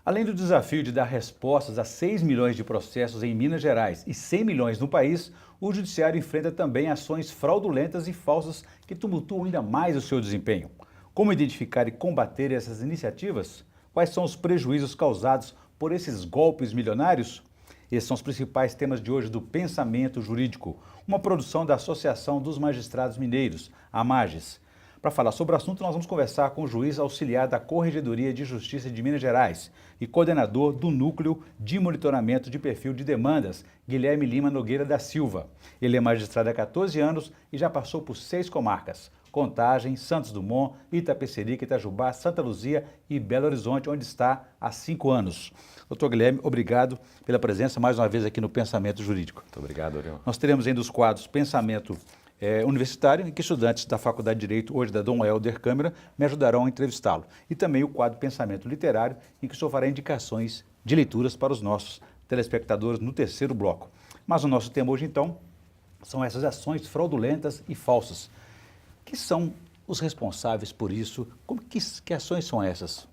Além do desafio de dar respostas a 6 milhões de processos em Minas Gerais e 100 milhões no país, o Judiciário enfrenta também ações fraudulentas e falsas que tumultuam ainda mais o seu desempenho. Como identificar e combater essas iniciativas? Quais são os prejuízos causados por esses golpes milionários? Esses são os principais temas de hoje do Pensamento Jurídico, uma produção da Associação dos Magistrados Mineiros, a AMAGES. Para falar sobre o assunto, nós vamos conversar com o juiz auxiliar da Corregedoria de Justiça de Minas Gerais e coordenador do Núcleo de Monitoramento de Perfil de Demandas, Guilherme Lima Nogueira da Silva. Ele é magistrado há 14 anos e já passou por 6 comarcas: Contagem, Santos Dumont, Itapecerica, Itajubá, Santa Luzia e Belo Horizonte, onde está há 5 anos. Doutor Guilherme, obrigado pela presença mais uma vez aqui no Pensamento Jurídico. Muito obrigado, Orion. Nós teremos ainda os quadros Pensamento Universitário, em que estudantes da Faculdade de Direito, hoje da Dom Helder Câmara, me ajudarão a entrevistá-lo. E também o quadro Pensamento Literário, em que o senhor fará indicações de leituras para os nossos telespectadores no terceiro bloco. Mas o nosso tema hoje, então, são essas ações fraudulentas e falsas. Que são os responsáveis por isso? Que ações são essas?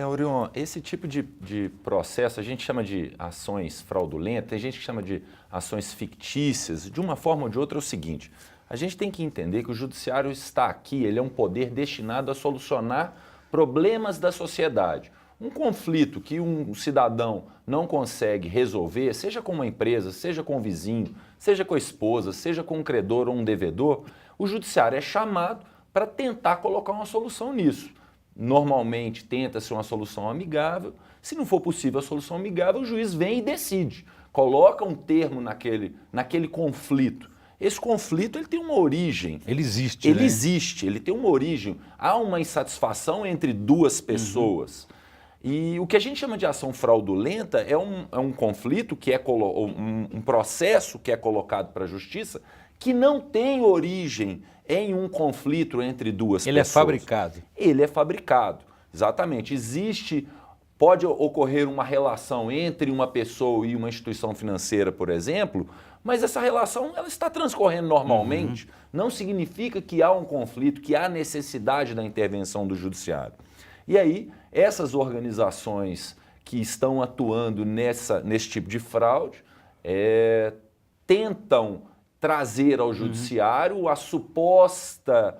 Orion, esse tipo de processo a gente chama de ações fraudulentas, tem gente que chama de ações fictícias. De uma forma ou de outra é o seguinte: a gente tem que entender que o judiciário está aqui, ele é um poder destinado a solucionar problemas da sociedade. Um conflito que um cidadão não consegue resolver, seja com uma empresa, seja com um vizinho, seja com a esposa, seja com um credor ou um devedor, o judiciário é chamado para tentar colocar uma solução nisso. Normalmente tenta-se uma solução amigável. Se não for possível a solução amigável, o juiz vem e decide, coloca um termo naquele conflito. Esse conflito ele tem uma origem. Ele existe, Ele existe, ele tem uma origem. Há uma insatisfação entre duas pessoas. E o que a gente chama de ação fraudulenta é um conflito, que é um processo que é colocado para a justiça, que não tem origem em um conflito entre duas pessoas. Ele é fabricado. Ele é fabricado, exatamente. Pode ocorrer uma relação entre uma pessoa e uma instituição financeira, por exemplo, mas essa relação ela está transcorrendo normalmente. Não significa que há um conflito, que há necessidade da intervenção do judiciário. E aí, essas organizações que estão atuando nesse tipo de fraude tentam trazer ao judiciário a suposta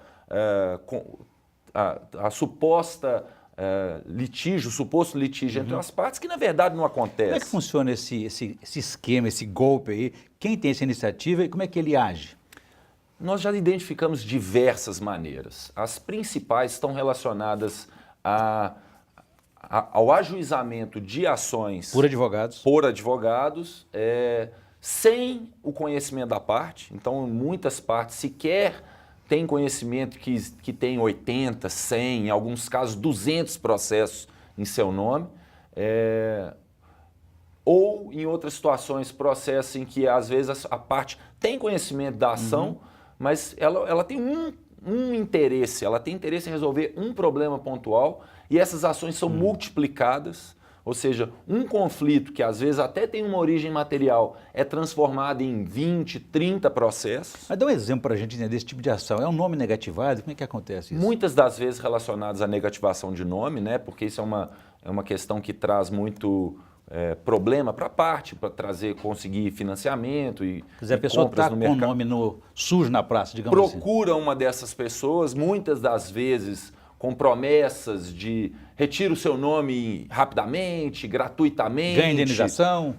litígio, o suposto litígio entre as partes, que na verdade não acontece. Como é que funciona esse esquema, esse golpe aí? Quem tem essa iniciativa e como é que ele age? Nós já identificamos diversas maneiras. As principais estão relacionadas ao ajuizamento de ações por advogados, sem o conhecimento da parte. Então, muitas partes sequer têm conhecimento que tem 80, 100, em alguns casos 200 processos em seu nome. Ou, em outras situações, processos em que, às vezes, a parte tem conhecimento da ação, mas ela tem um interesse, ela tem interesse em resolver um problema pontual, e essas ações são multiplicadas. Ou seja, um conflito que às vezes até tem uma origem material é transformado em 20, 30 processos. Mas dá um exemplo para a gente entender esse tipo de ação. É um nome negativado? Como é que acontece isso? Muitas das vezes relacionadas à negativação de nome, né? Porque isso é uma questão que traz muito problema para a parte, para conseguir financiamento e Quer dizer, a pessoa está com o nome sujo na praça, digamos assim. Procura uma dessas pessoas, muitas das vezes com promessas de retira o seu nome rapidamente, gratuitamente. Ganha indenização.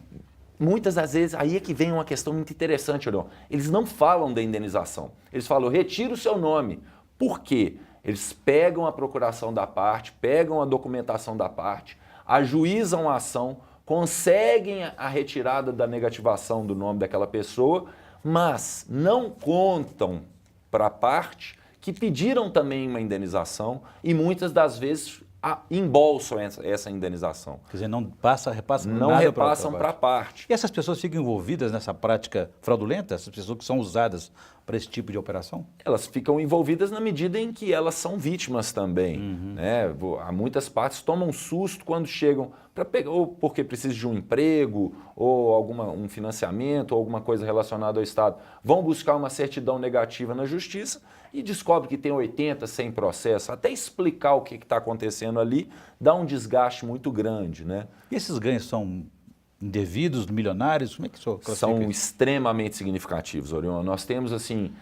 Muitas das vezes, aí é que vem uma questão muito interessante, Orion. Eles não falam da indenização. Eles falam, retira o seu nome. Por quê? Eles pegam a procuração da parte, pegam a documentação da parte, ajuizam a ação, conseguem a retirada da negativação do nome daquela pessoa, mas não contam para a parte que pediram também uma indenização e muitas das vezes embolsam essa indenização. Quer dizer, não repassam não nada repassam para a parte. E essas pessoas ficam envolvidas nessa prática fraudulenta? Essas pessoas que são usadas para esse tipo de operação? Elas ficam envolvidas na medida em que elas são vítimas também. Né? Há muitas partes que tomam susto quando chegam para pegar, ou porque precisam de um emprego, ou um financiamento, ou alguma coisa relacionada ao Estado. Vão buscar uma certidão negativa na justiça e descobre que tem 80, 100 processos. Até explicar o que está acontecendo ali dá um desgaste muito grande. Né? E esses ganhos são indevidos, milionários? Como é que isso classifica? São extremamente significativos, Orion. Nós temos assim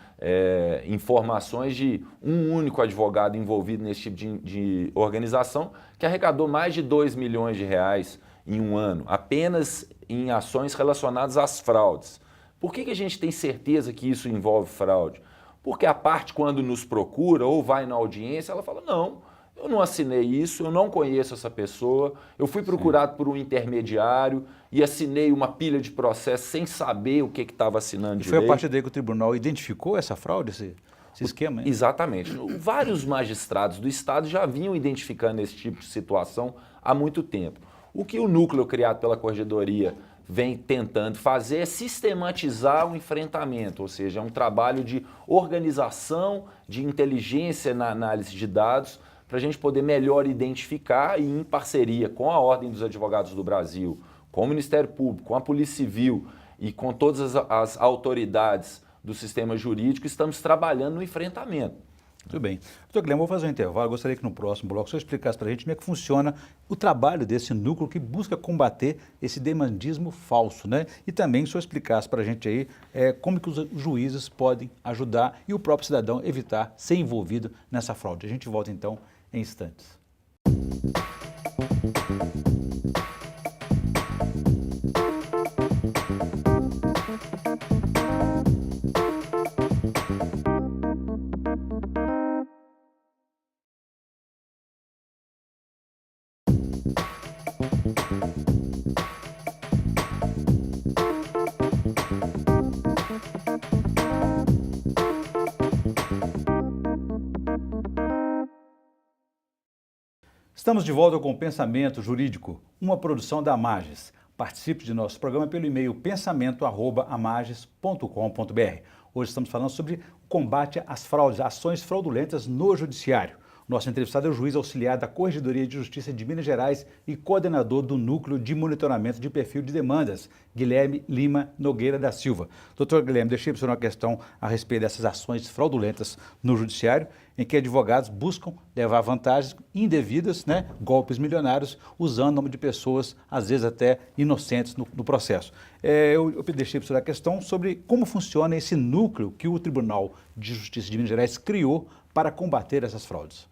informações de um único advogado envolvido nesse tipo de organização que arrecadou mais de 2 milhões de reais em um ano, apenas em ações relacionadas às fraudes. Por que a gente tem certeza que isso envolve fraude? Porque a parte, quando nos procura ou vai na audiência, ela fala, não, eu não assinei isso, eu não conheço essa pessoa, eu fui procurado por um intermediário e assinei uma pilha de processo sem saber o que estava assinando E direito. foi a partir daí que o tribunal identificou essa fraude, esse esquema? Hein? Exatamente. Vários magistrados do Estado já vinham identificando esse tipo de situação há muito tempo. O que o núcleo criado pela Corregedoria vem tentando fazer é sistematizar o enfrentamento, ou seja, é um trabalho de organização, de inteligência na análise de dados, para a gente poder melhor identificar e, em parceria com a Ordem dos Advogados do Brasil, com o Ministério Público, com a Polícia Civil e com todas as autoridades do sistema jurídico, estamos trabalhando no enfrentamento. Muito bem. Doutor Guilherme, vou fazer um intervalo. Gostaria que no próximo bloco o senhor explicasse para a gente como é que funciona o trabalho desse núcleo que busca combater esse demandismo falso, né? E também o senhor explicasse para a gente aí como que os juízes podem ajudar e o próprio cidadão evitar ser envolvido nessa fraude. A gente volta então em instantes. Estamos de volta com o Pensamento Jurídico, uma produção da Amages. Participe de nosso programa pelo e-mail pensamento@amages.com.br. Hoje estamos falando sobre o combate às fraudes, ações fraudulentas no judiciário. Nosso entrevistado é o juiz auxiliar da Corregedoria de Justiça de Minas Gerais e coordenador do Núcleo de Monitoramento de Perfil de Demandas, Guilherme Lima Nogueira da Silva. Doutor Guilherme, deixei para o senhor uma questão a respeito dessas ações fraudulentas no judiciário, em que advogados buscam levar vantagens indevidas, né, golpes milionários, usando o nome de pessoas, às vezes até inocentes no processo. Eu deixei para o senhor a questão sobre como funciona esse núcleo que o Tribunal de Justiça de Minas Gerais criou para combater essas fraudes.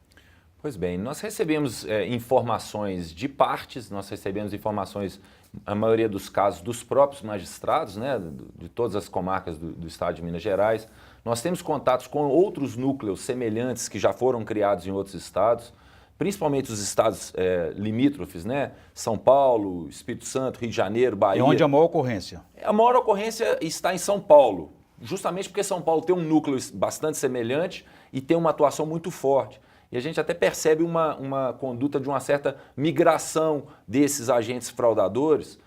Pois bem, nós recebemos informações de partes, nós recebemos informações, a maioria dos casos, dos próprios magistrados, né, de todas as comarcas do estado de Minas Gerais. Nós temos contatos com outros núcleos semelhantes que já foram criados em outros estados, principalmente os estados limítrofes, né? São Paulo, Espírito Santo, Rio de Janeiro, Bahia. É onde a maior ocorrência? A maior ocorrência está em São Paulo, justamente porque São Paulo tem um núcleo bastante semelhante e tem uma atuação muito forte. E a gente até percebe uma conduta de uma certa migração desses agentes fraudadores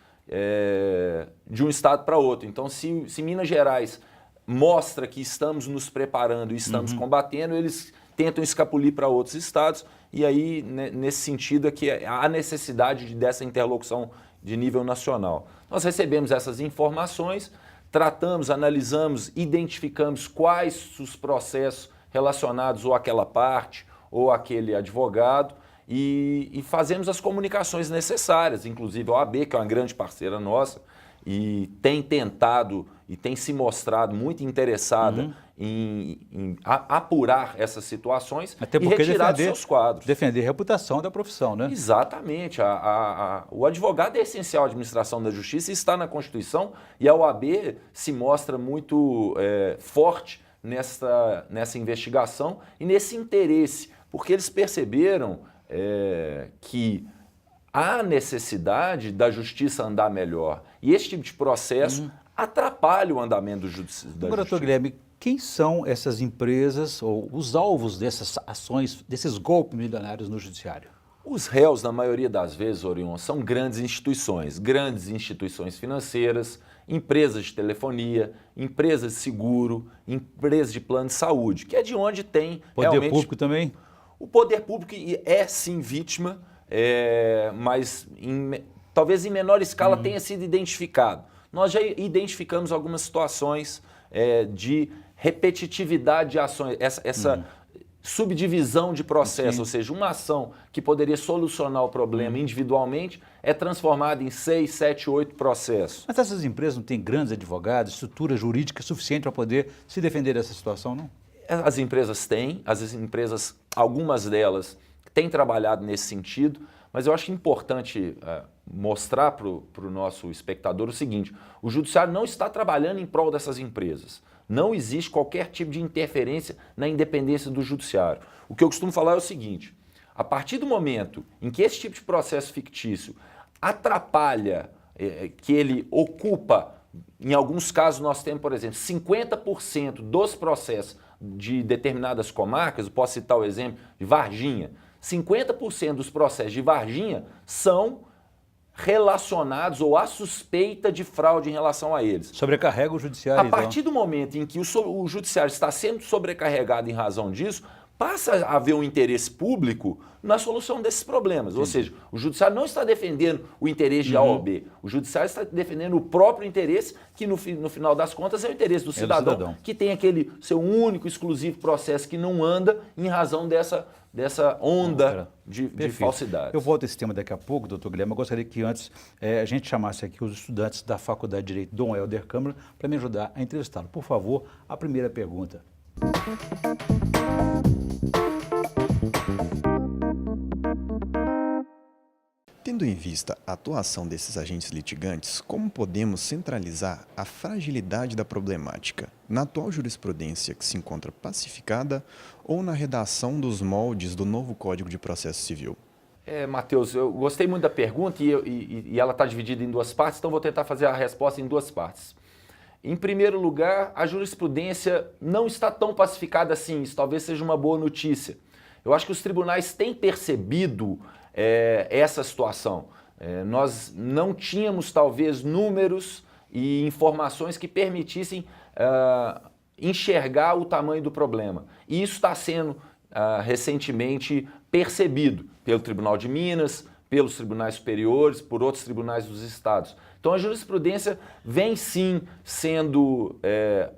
de um estado para outro. Então, se Minas Gerais mostra que estamos nos preparando e estamos combatendo, eles tentam escapulir para outros estados, e aí, nesse sentido, é que há necessidade dessa interlocução de nível nacional. Nós recebemos essas informações, tratamos, analisamos, identificamos quais os processos relacionados ou àquela parte, ou aquele advogado, e fazemos as comunicações necessárias, inclusive a OAB, que é uma grande parceira nossa, e tem tentado e tem se mostrado muito interessada em apurar essas situações até e retirar dos seus quadros. Defender a reputação da profissão, né? Exatamente. O advogado é essencial à administração da justiça, está na Constituição, e a OAB se mostra muito forte nessa investigação e nesse interesse, porque eles perceberam que há necessidade da justiça andar melhor. E esse tipo de processo atrapalha o andamento da justiça. Agora, doutor Guilherme, quem são essas empresas ou os alvos dessas ações, desses golpes milionários no judiciário? Os réus, na maioria das vezes, Orion, são grandes instituições financeiras, empresas de telefonia, empresas de seguro, empresas de plano de saúde, que é de onde tem Poder realmente... público também? O poder público é sim vítima, mas talvez em menor escala tenha sido identificado. Nós já identificamos algumas situações de repetitividade de ações, essa subdivisão de processo, ou seja, uma ação que poderia solucionar o problema individualmente é transformada em 6, 7, 8 processos. Mas essas empresas não têm grandes advogados, estrutura jurídica suficiente para poder se defender dessa situação, não? As empresas têm, algumas delas têm trabalhado nesse sentido, mas eu acho importante mostrar para o nosso espectador o seguinte: o judiciário não está trabalhando em prol dessas empresas. Não existe qualquer tipo de interferência na independência do judiciário. O que eu costumo falar é o seguinte: a partir do momento em que esse tipo de processo fictício atrapalha, que ele ocupa, em alguns casos nós temos, por exemplo, 50% dos processos de determinadas comarcas, eu posso citar o exemplo de Varginha, 50% dos processos de Varginha são relacionados ou há suspeita de fraude em relação a eles. Sobrecarrega o judiciário. A partir do momento em que o judiciário está sendo sobrecarregado em razão disso, passa a haver um interesse público na solução desses problemas. Sim. Ou seja, o judiciário não está defendendo o interesse de A ou B, o judiciário está defendendo o próprio interesse, que no final das contas é o interesse do cidadão, que tem aquele seu único, exclusivo processo que não anda em razão dessa onda de falsidade. Eu volto a esse tema daqui a pouco, doutor Guilherme. Eu gostaria que antes a gente chamasse aqui os estudantes da Faculdade de Direito Dom Helder Câmara para me ajudar a entrevistá-lo. Por favor, a primeira pergunta. Tendo em vista a atuação desses agentes litigantes, como podemos centralizar a fragilidade da problemática na atual jurisprudência que se encontra pacificada ou na redação dos moldes do novo Código de Processo Civil? Matheus, eu gostei muito da pergunta e ela está dividida em duas partes, então vou tentar fazer a resposta em duas partes. Em primeiro lugar, a jurisprudência não está tão pacificada assim, isso talvez seja uma boa notícia. Eu acho que os tribunais têm percebido essa situação. Nós não tínhamos, talvez, números e informações que permitissem enxergar o tamanho do problema. E isso está sendo recentemente percebido pelo Tribunal de Minas, pelos tribunais superiores, por outros tribunais dos estados. Então a jurisprudência vem sim sendo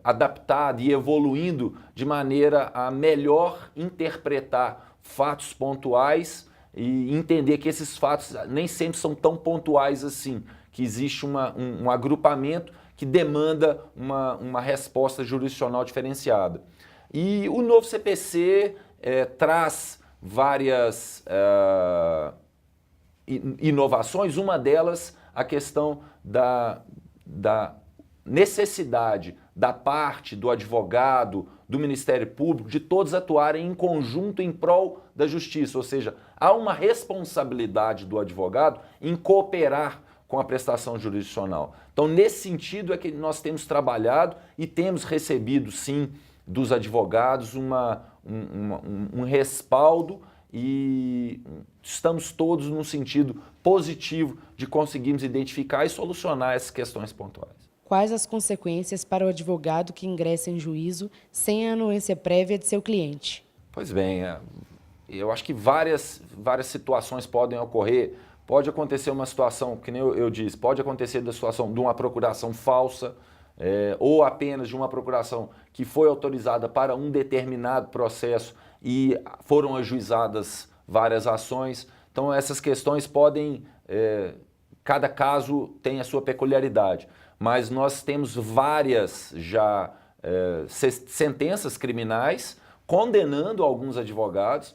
adaptada e evoluindo de maneira a melhor interpretar fatos pontuais e entender que esses fatos nem sempre são tão pontuais assim, que existe um agrupamento que demanda uma resposta jurisdicional diferenciada. E o novo CPC traz várias inovações, uma delas a questão da necessidade da parte do advogado, do Ministério Público, de todos atuarem em conjunto em prol da justiça, ou seja, há uma responsabilidade do advogado em cooperar com a prestação jurisdicional. Então, nesse sentido é que nós temos trabalhado e temos recebido, sim, dos advogados um respaldo e estamos todos num sentido positivo de conseguirmos identificar e solucionar essas questões pontuais. Quais as consequências para o advogado que ingressa em juízo sem a anuência prévia de seu cliente? Pois bem, eu acho que várias situações podem ocorrer. Pode acontecer uma situação, que nem eu disse, pode acontecer da situação de uma procuração falsa, ou apenas de uma procuração que foi autorizada para um determinado processo e foram ajuizadas várias ações. Então essas questões podem, cada caso tem a sua peculiaridade, mas nós temos várias já sentenças criminais condenando alguns advogados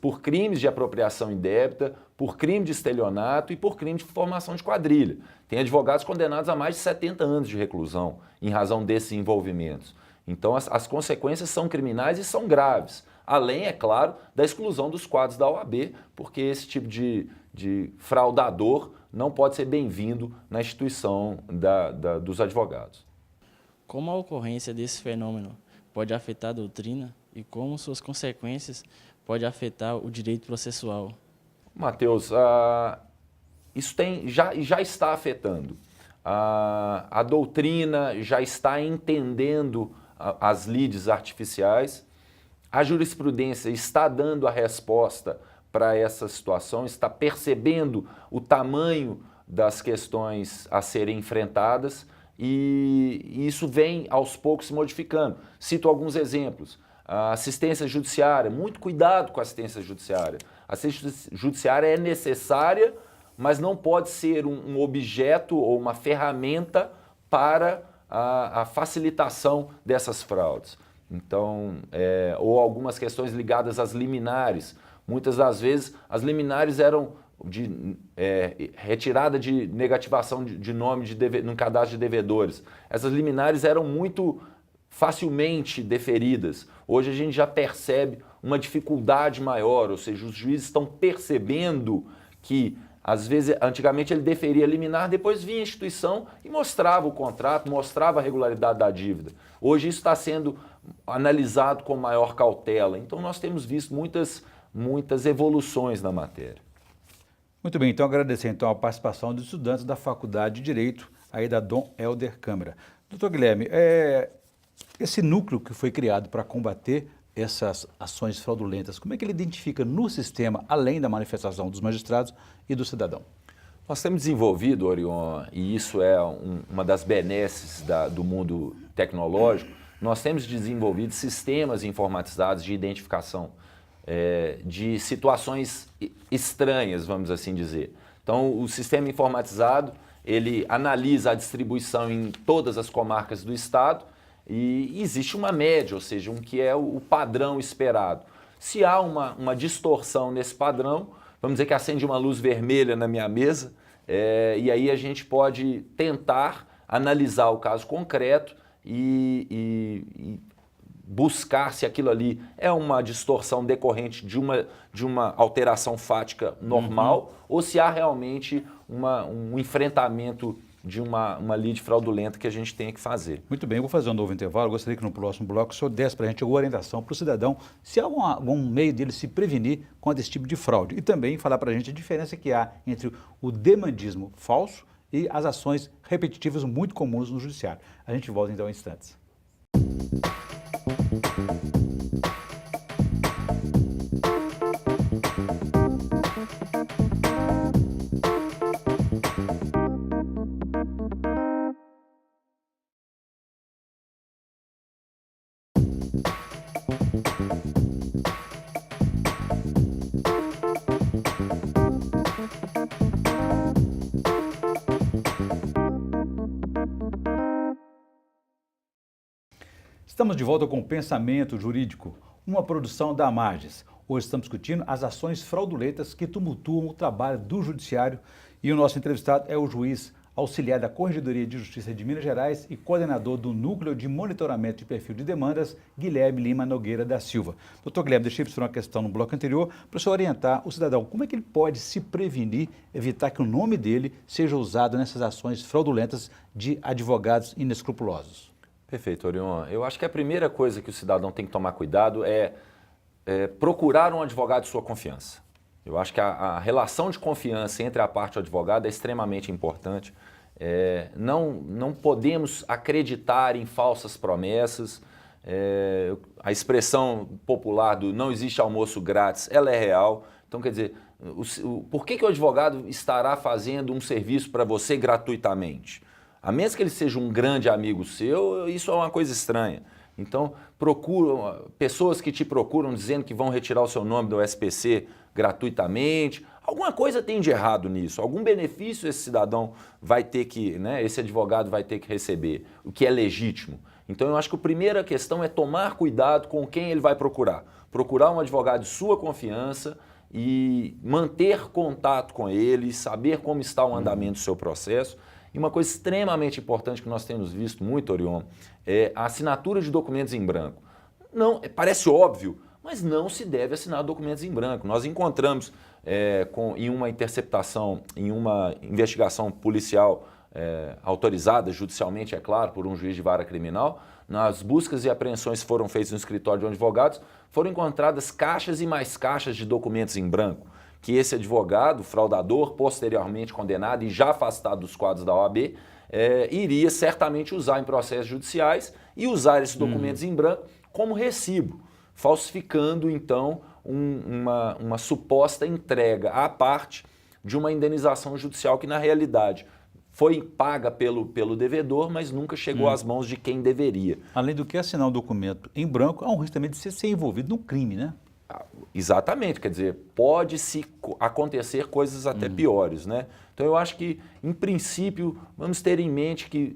por crimes de apropriação indébita, por crime de estelionato e por crime de formação de quadrilha. Tem advogados condenados a mais de 70 anos de reclusão em razão desses envolvimentos. Então as consequências são criminais e são graves. Além, é claro, da exclusão dos quadros da OAB, porque esse tipo de fraudador não pode ser bem-vindo na instituição dos advogados. Como a ocorrência desse fenômeno pode afetar a doutrina e como suas consequências podem afetar o direito processual? Matheus, isso já está afetando. A doutrina já está entendendo as leads artificiais, a jurisprudência está dando a resposta para essa situação, está percebendo o tamanho das questões a serem enfrentadas e isso vem aos poucos se modificando. Cito alguns exemplos. A assistência judiciária, muito cuidado com a assistência judiciária. A assistência judiciária é necessária, mas não pode ser um objeto ou uma ferramenta para a facilitação dessas fraudes. Então, ou algumas questões ligadas às liminares. Muitas das vezes, as liminares eram de retirada de negativação de nome no cadastro de devedores. Essas liminares eram muito facilmente deferidas. Hoje a gente já percebe uma dificuldade maior, ou seja, os juízes estão percebendo que, às vezes, antigamente ele deferia liminar, depois vinha a instituição e mostrava o contrato, mostrava a regularidade da dívida. Hoje isso está sendo analisado com maior cautela. Então nós temos visto muitas evoluções na matéria. Muito bem, então agradecer então a participação dos estudantes da Faculdade de Direito, aí da Dom Helder Câmara. Doutor Guilherme, esse núcleo que foi criado para combater essas ações fraudulentas, como é que ele identifica no sistema, além da manifestação dos magistrados e do cidadão? Nós temos desenvolvido, Orion, e isso é uma das benesses do mundo tecnológico, nós temos desenvolvido sistemas informatizados de identificação de situações estranhas, vamos assim dizer. Então, o sistema informatizado, ele analisa a distribuição em todas as comarcas do estado e existe uma média, ou seja, que é o padrão esperado. Se há uma distorção nesse padrão, vamos dizer que acende uma luz vermelha na minha mesa, e aí a gente pode tentar analisar o caso concreto e buscar se aquilo ali é uma distorção decorrente de uma alteração fática normal ou se há realmente um enfrentamento de uma lead fraudulenta que a gente tem que fazer. Muito bem, eu vou fazer um novo intervalo. Eu gostaria que no próximo bloco o senhor desse para a gente alguma orientação para o cidadão, se há algum meio dele se prevenir contra esse tipo de fraude. E também falar para a gente a diferença que há entre o demandismo falso e as ações repetitivas muito comuns no judiciário. A gente volta então em instantes. Estamos de volta com o Pensamento Jurídico, uma produção da Amages. Hoje estamos discutindo as ações fraudulentas que tumultuam o trabalho do Judiciário e o nosso entrevistado é o juiz auxiliar da Corregedoria de Justiça de Minas Gerais e coordenador do Núcleo de Monitoramento de Perfil de Demandas, Guilherme Lima Nogueira da Silva. Doutor Guilherme, deixei para o senhor uma questão no bloco anterior para o senhor orientar o cidadão. Como é que ele pode se prevenir, evitar que o nome dele seja usado nessas ações fraudulentas de advogados inescrupulosos? Perfeito, Orion. Eu acho que a primeira coisa que o cidadão tem que tomar cuidado é procurar um advogado de sua confiança. Eu acho que a relação de confiança entre a parte e o advogado é extremamente importante. Não podemos acreditar em falsas promessas. A expressão popular do não existe almoço grátis, ela é real. Então, quer dizer, por que o advogado estará fazendo um serviço para você gratuitamente? A menos que ele seja um grande amigo seu, isso é uma coisa estranha. Então, pessoas que te procuram dizendo que vão retirar o seu nome do SPC gratuitamente. Alguma coisa tem de errado nisso. Algum benefício esse cidadão vai ter que, esse advogado vai ter que receber, o que é legítimo. Então, eu acho que a primeira questão é tomar cuidado com quem ele vai procurar. Procurar um advogado de sua confiança e manter contato com ele, saber como está o andamento do seu processo. E uma coisa extremamente importante que nós temos visto muito, Orion, é a assinatura de documentos em branco. Não, parece óbvio, mas não se deve assinar documentos em branco. Nós encontramos em uma interceptação, em uma investigação policial autorizada judicialmente, é claro, por um juiz de vara criminal, nas buscas e apreensões que foram feitas no escritório de advogados, foram encontradas caixas e mais caixas de documentos em branco, que esse advogado, fraudador, posteriormente condenado e já afastado dos quadros da OAB, iria certamente usar em processos judiciais e usar esses documentos em branco como recibo, falsificando então uma suposta entrega à parte de uma indenização judicial que na realidade foi paga pelo devedor, mas nunca chegou às mãos de quem deveria. Além do que assinar um documento em branco, há um risco também de ser envolvido num crime, né? Exatamente, quer dizer, pode-se acontecer coisas até piores, né? Então eu acho que, em princípio, vamos ter em mente que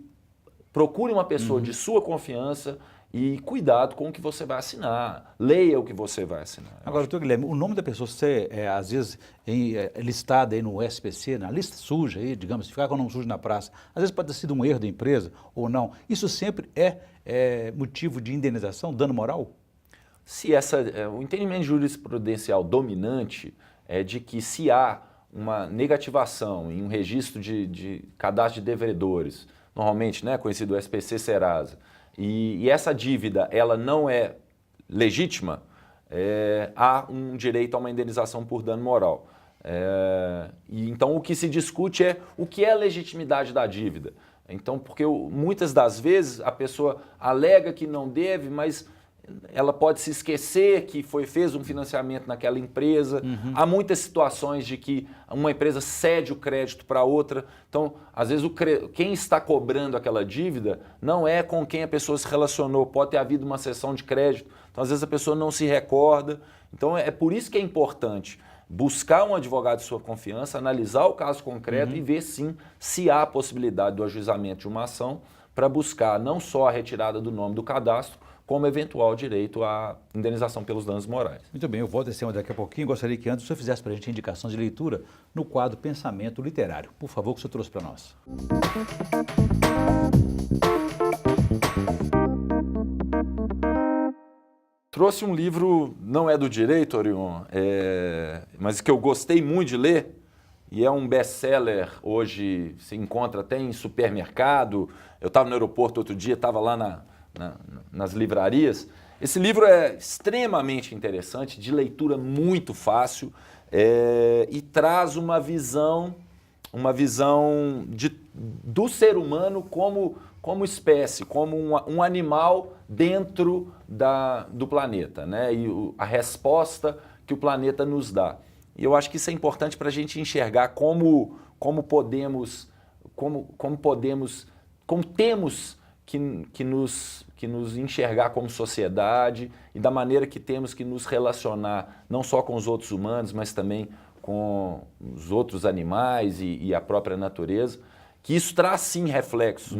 procure uma pessoa de sua confiança e cuidado com o que você vai assinar, leia o que você vai assinar. Agora, doutor Guilherme, o nome da pessoa ser, às vezes, listada aí no SPC, na lista suja, aí, digamos, ficar com o nome sujo na praça, às vezes pode ter sido um erro da empresa ou não. Isso sempre é motivo de indenização, dano moral? Se o entendimento jurisprudencial dominante é de que se há uma negativação em um registro de cadastro de devedores, normalmente, né, conhecido SPC Serasa, e essa dívida ela não é legítima, há um direito a uma indenização por dano moral. E então o que se discute é o que é a legitimidade da dívida. Então, porque muitas das vezes a pessoa alega que não deve, mas ela pode se esquecer que fez um financiamento naquela empresa. Há muitas situações de que uma empresa cede o crédito para outra. Então, às vezes, quem está cobrando aquela dívida não é com quem a pessoa se relacionou. Pode ter havido uma cessão de crédito. Então, às vezes, a pessoa não se recorda. Então, é por isso que é importante buscar um advogado de sua confiança, analisar o caso concreto e ver, sim, se há a possibilidade do ajuizamento de uma ação para buscar não só a retirada do nome do cadastro, como eventual direito à indenização pelos danos morais. Muito bem, eu volto a esse tema daqui a pouquinho. Gostaria que antes o senhor fizesse para a gente indicações de leitura no quadro Pensamento Literário. Por favor, o que o senhor trouxe para nós. Trouxe um livro, não é do direito, Orion, mas que eu gostei muito de ler, e é um best-seller, hoje se encontra até em supermercado. Eu estava no aeroporto outro dia, estava lá nas livrarias. Esse livro é extremamente interessante, de leitura muito fácil, e traz uma visão do ser humano como espécie, como um animal dentro do planeta, né? E a resposta que o planeta nos dá. E eu acho que isso é importante para a gente enxergar como temos que nos enxergar como sociedade e da maneira que temos que nos relacionar não só com os outros humanos, mas também com os outros animais e a própria natureza, que isso traz sim reflexos.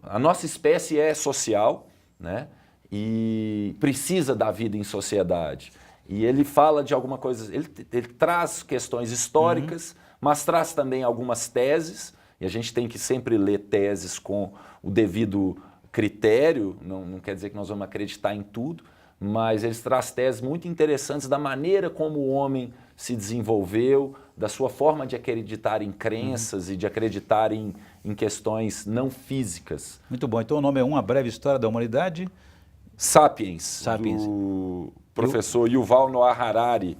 A nossa espécie é social, né? E precisa da vida em sociedade. E ele fala de alguma coisa, ele traz questões históricas, mas traz também algumas teses, e a gente tem que sempre ler teses com o devido critério, não quer dizer que nós vamos acreditar em tudo, mas eles trazem teses muito interessantes da maneira como o homem se desenvolveu, da sua forma de acreditar em crenças e de acreditar em questões não físicas. Muito bom. Então o nome é Uma Breve História da Humanidade. Sapiens, do professor Yuval Noah Harari,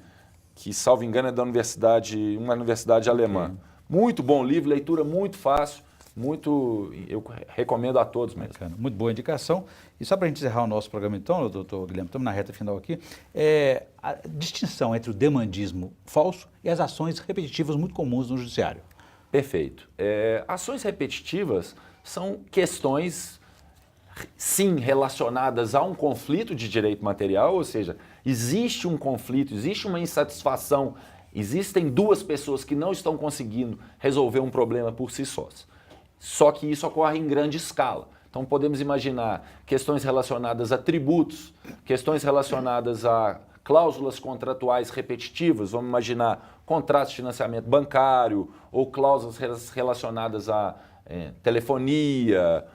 que, salvo engano, é da uma universidade alemã. Muito bom livro, leitura muito fácil, eu recomendo a todos mesmo. Bacana. Muito boa indicação. E só para a gente encerrar o nosso programa então, doutor Guilherme, estamos na reta final aqui, a distinção entre o demandismo falso e as ações repetitivas muito comuns no judiciário. Perfeito. Ações repetitivas são questões, sim, relacionadas a um conflito de direito material, ou seja, existe um conflito, existe uma insatisfação, existem duas pessoas que não estão conseguindo resolver um problema por si sós. Só que isso ocorre em grande escala. Então podemos imaginar questões relacionadas a tributos, questões relacionadas a cláusulas contratuais repetitivas, vamos imaginar contratos de financiamento bancário ou cláusulas relacionadas a telefonia,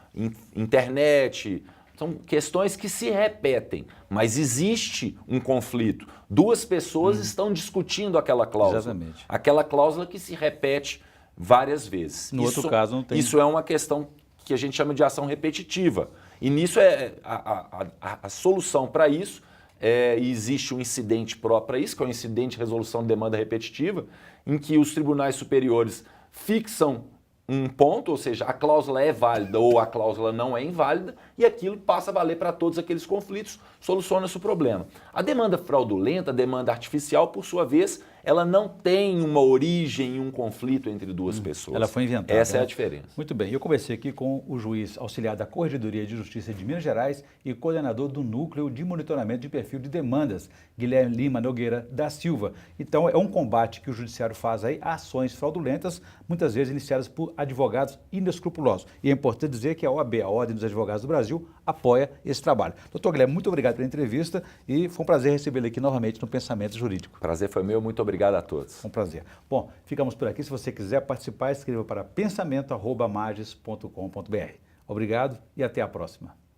internet. São questões que se repetem, mas existe um conflito. Duas pessoas estão discutindo aquela cláusula. Exatamente. Aquela cláusula que se repete várias vezes. No outro caso não tem. Isso é uma questão que a gente chama de ação repetitiva. E nisso a solução para isso e existe um incidente próprio para isso, que é o incidente de resolução de demanda repetitiva, em que os tribunais superiores fixam um ponto, ou seja, a cláusula é válida ou a cláusula não é inválida, e aquilo passa a valer para todos aqueles conflitos, soluciona-se o problema. A demanda fraudulenta, a demanda artificial, por sua vez, ela não tem uma origem em um conflito entre duas pessoas. Ela foi inventada. Essa é né? a diferença. Muito bem, eu conversei aqui com o juiz auxiliar da Corregedoria de Justiça de Minas Gerais e coordenador do Núcleo de Monitoramento de Perfil de Demandas, Guilherme Lima Nogueira da Silva. Então, é um combate que o judiciário faz aí a ações fraudulentas, muitas vezes iniciadas por advogados inescrupulosos. E é importante dizer que a OAB, a Ordem dos Advogados do Brasil, apoia esse trabalho. Doutor Guilherme, muito obrigado pela entrevista e foi um prazer recebê-lo aqui novamente no Pensamento Jurídico. Prazer foi meu, muito obrigado a todos. Um prazer. Bom, ficamos por aqui. Se você quiser participar, escreva para pensamento@mages.com.br. Obrigado e até a próxima.